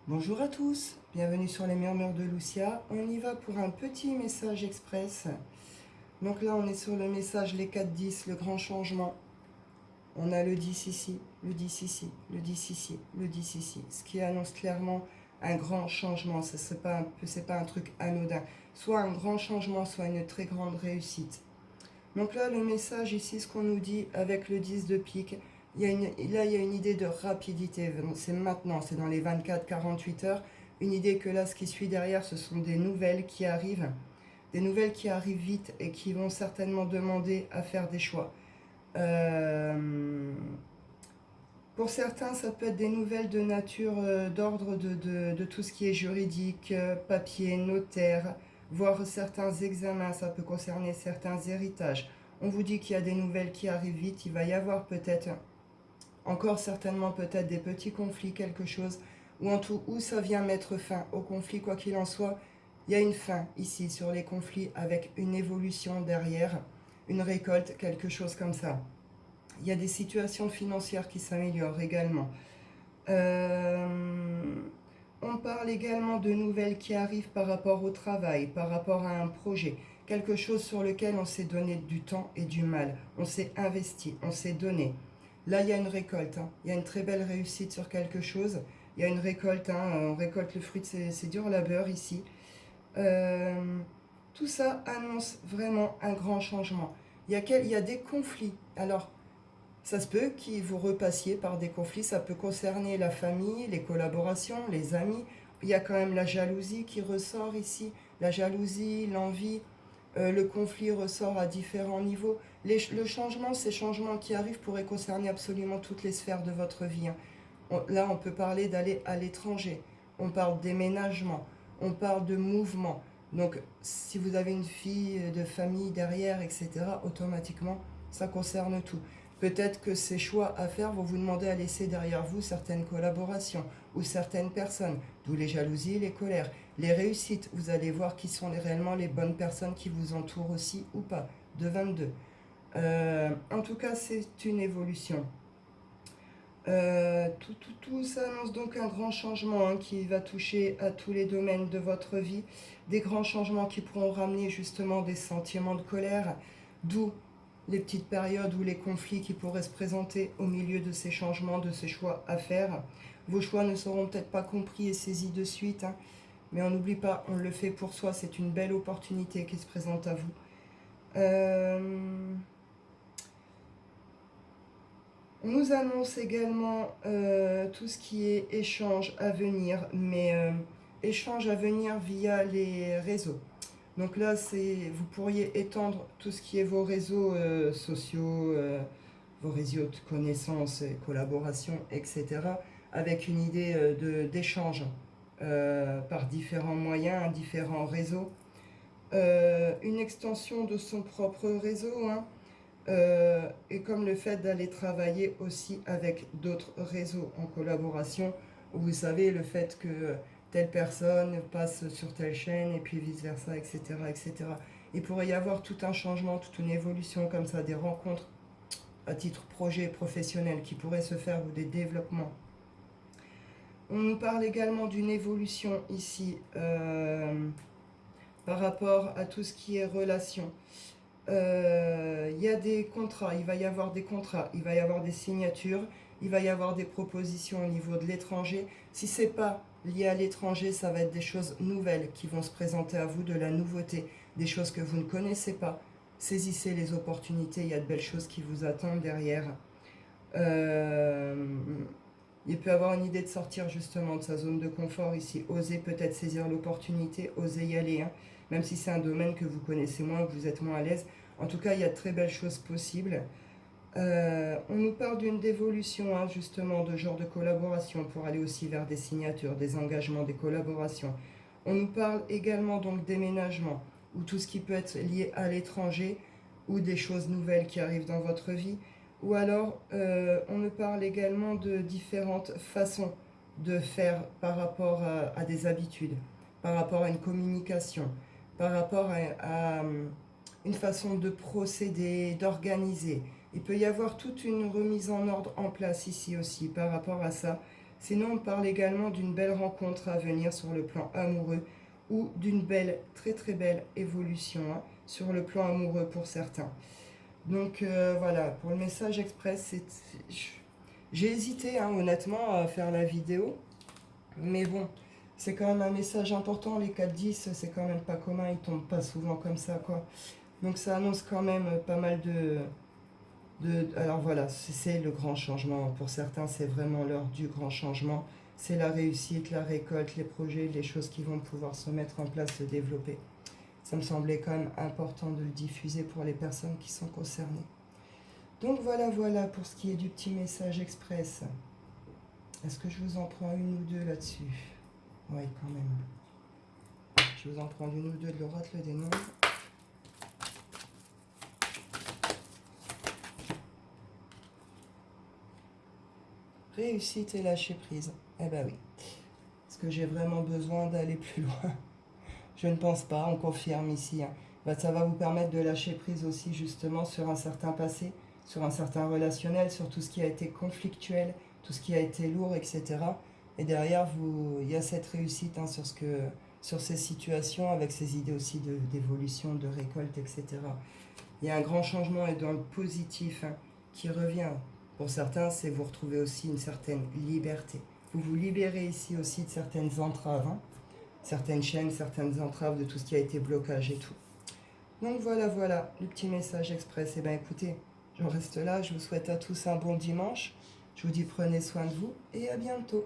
Bonjour à tous, bienvenue sur les murmures de Lucia. On y va pour un petit message express. Donc là, on est sur le message les 4-10, le grand changement. On a le 10 ici, le 10 ici, le 10 ici, le 10 ici. Ce qui annonce clairement un grand changement. Ce n'est pas un truc anodin. Soit un grand changement, soit une très grande réussite. Donc là, le message ici, ce qu'on nous dit avec le 10 de pique, là, il y a une idée de rapidité. C'est maintenant, c'est dans les 24-48 heures. Une idée que là, ce qui suit derrière, ce sont des nouvelles qui arrivent. Des nouvelles qui arrivent vite et qui vont certainement demander à faire des choix. Pour certains, ça peut être des nouvelles de nature d'ordre de tout ce qui est juridique, papier, notaire, voire certains examens, ça peut concerner certains héritages. On vous dit qu'il y a des nouvelles qui arrivent vite, il va y avoir peut-être, encore certainement peut-être des petits conflits, quelque chose, ou en tout, où ça vient mettre fin au conflit, quoi qu'il en soit, il y a une fin ici sur les conflits avec une évolution derrière, une récolte, quelque chose comme ça. Il y a des situations financières qui s'améliorent également. On parle également de nouvelles qui arrivent par rapport au travail, par rapport à un projet, quelque chose sur lequel on s'est donné du temps et du mal, on s'est investi, on s'est donné. Là, il y a une récolte, hein. Il y a une très belle réussite sur quelque chose, il y a une récolte, hein. On récolte le fruit de ses durs labeurs ici. Tout ça annonce vraiment un grand changement. Il y a des conflits. Alors, ça se peut que vous repassiez par des conflits, ça peut concerner la famille, les collaborations, les amis. Il y a quand même la jalousie qui ressort ici, la jalousie, l'envie, le conflit ressort à différents niveaux. Le changement, ces changements qui arrivent pourraient concerner absolument toutes les sphères de votre vie, hein. Là, on peut parler d'aller à l'étranger, on parle déménagement, on parle de mouvement. Donc, si vous avez une fille de famille derrière, etc., automatiquement, ça concerne tout. Peut-être que ces choix à faire vont vous demander à laisser derrière vous certaines collaborations ou certaines personnes, d'où les jalousies, les colères. Les réussites, vous allez voir qui sont réellement les bonnes personnes qui vous entourent aussi ou pas, de 22. En tout cas, c'est une évolution. Tout ça annonce donc un grand changement, hein, qui va toucher à tous les domaines de votre vie. Des grands changements qui pourront ramener justement des sentiments de colère, d'où les petites périodes ou les conflits qui pourraient se présenter au milieu de ces changements, de ces choix à faire. Vos choix ne seront peut-être pas compris et saisis de suite, hein, mais on n'oublie pas, on le fait pour soi, c'est une belle opportunité qui se présente à vous. On nous annonce également tout ce qui est échange à venir, mais échange à venir via les réseaux. Donc là, vous pourriez étendre tout ce qui est vos réseaux sociaux, vos réseaux de connaissances, et collaborations, etc., avec une idée d'échange par différents moyens, différents réseaux. Une extension de son propre réseau, hein, et comme le fait d'aller travailler aussi avec d'autres réseaux en collaboration, où vous savez le fait que telle personne passe sur telle chaîne et puis vice versa, etc., etc. Il pourrait y avoir tout un changement, toute une évolution comme ça, des rencontres à titre projet professionnel qui pourraient se faire ou des développements. On nous parle également d'une évolution ici par rapport à tout ce qui est relation. Il y a des contrats, il va y avoir des contrats, il va y avoir des signatures, il va y avoir des propositions au niveau de l'étranger. Si ce n'est pas lié à l'étranger, ça va être des choses nouvelles qui vont se présenter à vous, de la nouveauté, des choses que vous ne connaissez pas. Saisissez les opportunités, il y a de belles choses qui vous attendent derrière. Il peut avoir une idée de sortir justement de sa zone de confort ici, oser peut-être saisir l'opportunité, oser y aller, hein, même si c'est un domaine que vous connaissez moins, que vous êtes moins à l'aise. En tout cas, il y a de très belles choses possibles. On nous parle d'une dévolution, hein, justement, de genre de collaboration pour aller aussi vers des signatures, des engagements, des collaborations. On nous parle également donc déménagement, ou tout ce qui peut être lié à l'étranger, ou des choses nouvelles qui arrivent dans votre vie. Ou alors, on nous parle également de différentes façons de faire par rapport à des habitudes, par rapport à une communication, par rapport à une façon de procéder, d'organiser. Il peut y avoir toute une remise en ordre en place ici aussi par rapport à ça. Sinon, on parle également d'une belle rencontre à venir sur le plan amoureux ou d'une belle, très très belle évolution hein, sur le plan amoureux pour certains. Donc voilà, pour le message express, j'ai hésité hein, honnêtement à faire la vidéo, mais bon, c'est quand même un message important, les 4-10, c'est quand même pas commun, ils tombent pas souvent comme ça quoi. Donc ça annonce quand même pas mal alors voilà, c'est le grand changement. Pour certains, c'est vraiment l'heure du grand changement. C'est la réussite, la récolte, les projets, les choses qui vont pouvoir se mettre en place, se développer. Ça me semblait quand même important de le diffuser pour les personnes qui sont concernées. Donc voilà, voilà pour ce qui est du petit message express. Est-ce que je vous en prends une ou deux là-dessus? Oui, quand même. Je vous en prends une ou deux de l'oracle des nombres. Réussite et lâcher prise. Eh ben oui. Est-ce que j'ai vraiment besoin d'aller plus loin? Je ne pense pas, on confirme ici. Hein. Ben, ça va vous permettre de lâcher prise aussi justement sur un certain passé, sur un certain relationnel, sur tout ce qui a été conflictuel, tout ce qui a été lourd, etc. Et derrière, il y a cette réussite hein, sur ces situations, avec ces idées aussi d'évolution, de récolte, etc. Il y a un grand changement et dans le positif hein, qui revient. Pour certains, c'est vous retrouver aussi une certaine liberté. Vous vous libérez ici aussi de certaines entraves, hein, certaines chaînes, certaines entraves de tout ce qui a été blocage et tout. Donc voilà, voilà, le petit message express. Eh bien écoutez, j'en reste là. Je vous souhaite à tous un bon dimanche. Je vous dis prenez soin de vous et à bientôt.